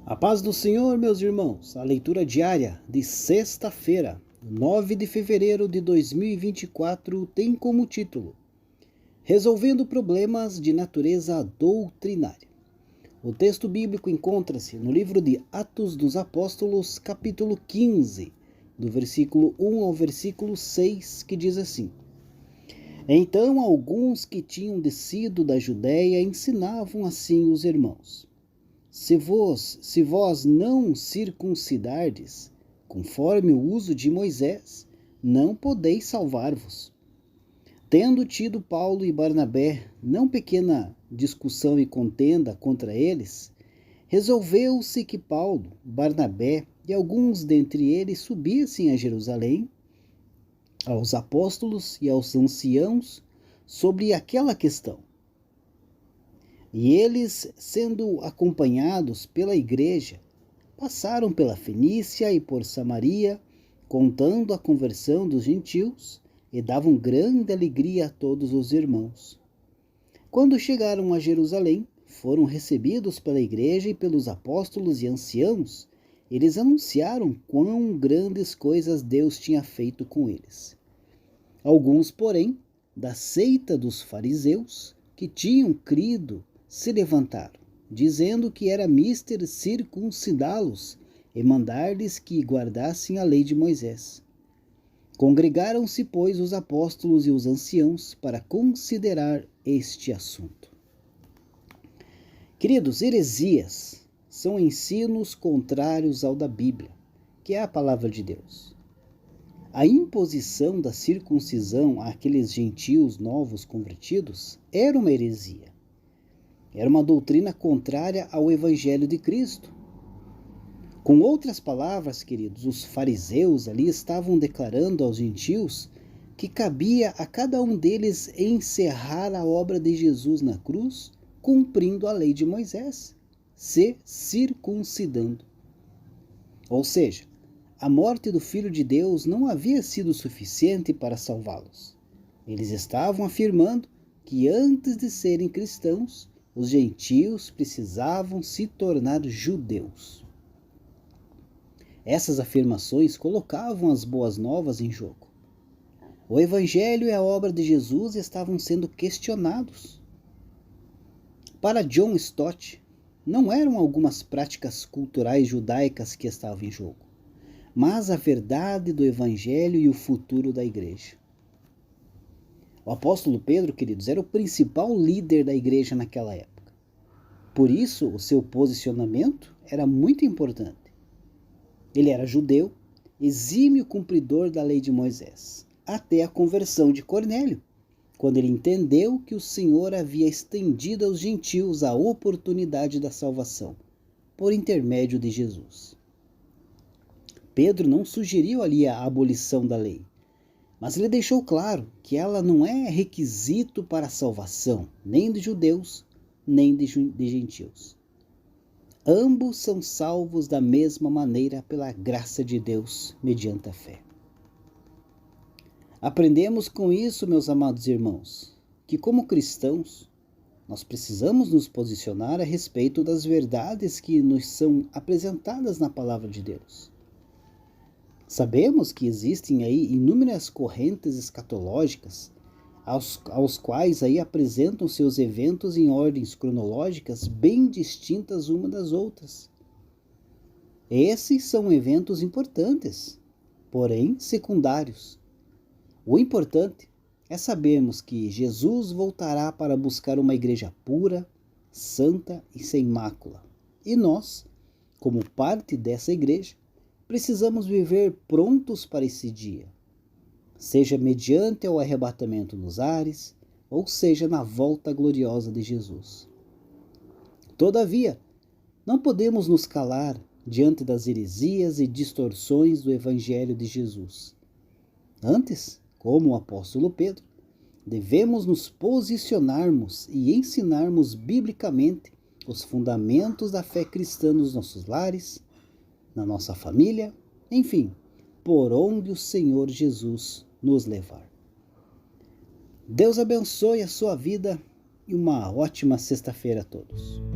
A paz do Senhor, meus irmãos. A leitura diária de sexta-feira, 9 de fevereiro de 2024, tem como título Resolvendo Problemas de Natureza Doutrinária. O texto bíblico encontra-se no livro de Atos dos Apóstolos, capítulo 15, do versículo 1 ao versículo 6, que diz assim: Então alguns que tinham descido da Judéia ensinavam assim os irmãos: Se vós não circuncidardes, conforme o uso de Moisés, não podeis salvar-vos. Tendo tido Paulo e Barnabé não pequena discussão e contenda contra eles, resolveu-se que Paulo, Barnabé e alguns dentre eles subissem a Jerusalém, aos apóstolos e aos anciãos, sobre aquela questão. E eles, sendo acompanhados pela igreja, passaram pela Fenícia e por Samaria, contando a conversão dos gentios, e davam grande alegria a todos os irmãos. Quando chegaram a Jerusalém, foram recebidos pela igreja e pelos apóstolos e anciãos. Eles anunciaram quão grandes coisas Deus tinha feito com eles. Alguns, porém, da seita dos fariseus, que tinham crido, se levantaram, dizendo que era mister circuncidá-los e mandar-lhes que guardassem a lei de Moisés. Congregaram-se, pois, os apóstolos e os anciãos para considerar este assunto. Queridos, heresias são ensinos contrários ao da Bíblia, que é a palavra de Deus. A imposição da circuncisão àqueles gentios novos convertidos era uma heresia. Era uma doutrina contrária ao Evangelho de Cristo. Com outras palavras, queridos, os fariseus ali estavam declarando aos gentios que cabia a cada um deles encerrar a obra de Jesus na cruz, cumprindo a lei de Moisés, se circuncidando. Ou seja, a morte do Filho de Deus não havia sido suficiente para salvá-los. Eles estavam afirmando que antes de serem cristãos, os gentios precisavam se tornar judeus. Essas afirmações colocavam as boas novas em jogo. O Evangelho e a obra de Jesus estavam sendo questionados. Para John Stott, não eram algumas práticas culturais judaicas que estavam em jogo, mas a verdade do Evangelho e o futuro da igreja. O apóstolo Pedro, queridos, era o principal líder da igreja naquela época. Por isso, o seu posicionamento era muito importante. Ele era judeu, exímio cumpridor da lei de Moisés, até a conversão de Cornélio, quando ele entendeu que o Senhor havia estendido aos gentios a oportunidade da salvação, por intermédio de Jesus. Pedro não sugeriu ali a abolição da lei, mas ele deixou claro que ela não é requisito para a salvação, nem de judeus, nem de gentios. Ambos são salvos da mesma maneira pela graça de Deus, mediante a fé. Aprendemos com isso, meus amados irmãos, que como cristãos, nós precisamos nos posicionar a respeito das verdades que nos são apresentadas na palavra de Deus. Sabemos que existem aí inúmeras correntes escatológicas, aos quais aí apresentam seus eventos em ordens cronológicas bem distintas uma das outras. Esses são eventos importantes, porém secundários. O importante é sabermos que Jesus voltará para buscar uma igreja pura, santa e sem mácula. E nós, como parte dessa igreja, precisamos viver prontos para esse dia, seja mediante o arrebatamento nos ares, ou seja na volta gloriosa de Jesus. Todavia, não podemos nos calar diante das heresias e distorções do Evangelho de Jesus. Antes, como o apóstolo Pedro, devemos nos posicionarmos e ensinarmos biblicamente os fundamentos da fé cristã nos nossos lares, na nossa família, enfim, por onde o Senhor Jesus nos levar. Deus abençoe a sua vida e uma ótima sexta-feira a todos.